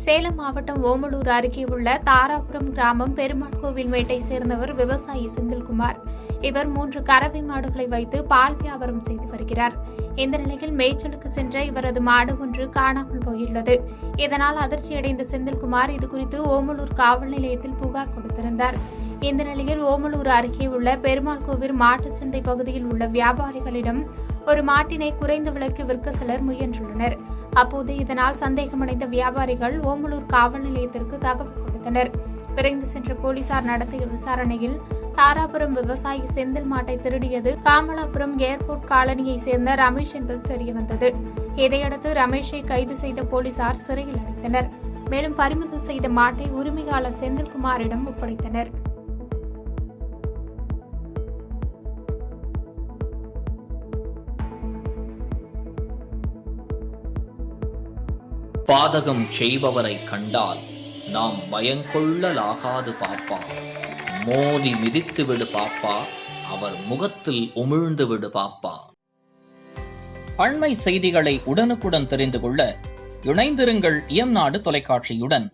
சேலம் மாவட்டம் ஓமலூர் அருகே உள்ள தாராபுரம் கிராமம் பெருமாள் கோவில் மேட்டை சேர்ந்தவர் விவசாயி செந்தில்குமார். இவர் 3 கறவை மாடுகளை வைத்து பால் வியாபாரம் செய்து வருகிறார். இந்த நிலையில் மேய்ச்சலுக்கு சென்ற இவரது மாடு ஒன்று காணாமல் போயுள்ளது. இதனால் அதிர்ச்சியடைந்த செந்தில்குமார் இதுகுறித்து ஓமலூர் காவல் நிலையத்தில் புகார் கொடுத்திருந்தார். இந்த நிலையில் ஓமலூர் அருகே உள்ள பெருமாள் கோவில் மாட்டுச்சந்தை பகுதியில் உள்ள வியாபாரிகளிடம் ஒரு மாட்டினை குறைந்த விலைக்கு விற்க சிலர் முயன்றுள்ளனர். அப்போது இதனால் சந்தேகமடைந்த வியாபாரிகள் ஓமலூர் காவல் நிலையத்திற்கு தகவல் கொடுத்தனர். விரைந்து சென்ற போலீசார் நடத்திய விசாரணையில் தாராபுரம் விவசாயி செந்தில் மாட்டை திருடியது காமலாபுரம் ஏர்போர்ட் காலனியை சேர்ந்த ரமேஷ் என்பது தெரியவந்தது. இதையடுத்து ரமேஷை கைது செய்த போலீசார் சிறையில் அடைத்தனர். மேலும் பறிமுதல் செய்த மாட்டை உரிமையாளர் செந்தில்குமாரிடம் ஒப்படைத்தனர். பாதகம் செய்பவரை கண்டால் நாம் பயங்கொள்ளலாகாது பாப்பா. மோதி மிதித்து விடு பாப்பா, அவர் முகத்தில் உமிழ்ந்து விடு பாப்பா. அண்மை செய்திகளை உடனுக்குடன் தெரிந்து கொள்ள இணைந்திருங்கள் இயம்நாடு தொலைக்காட்சியுடன்.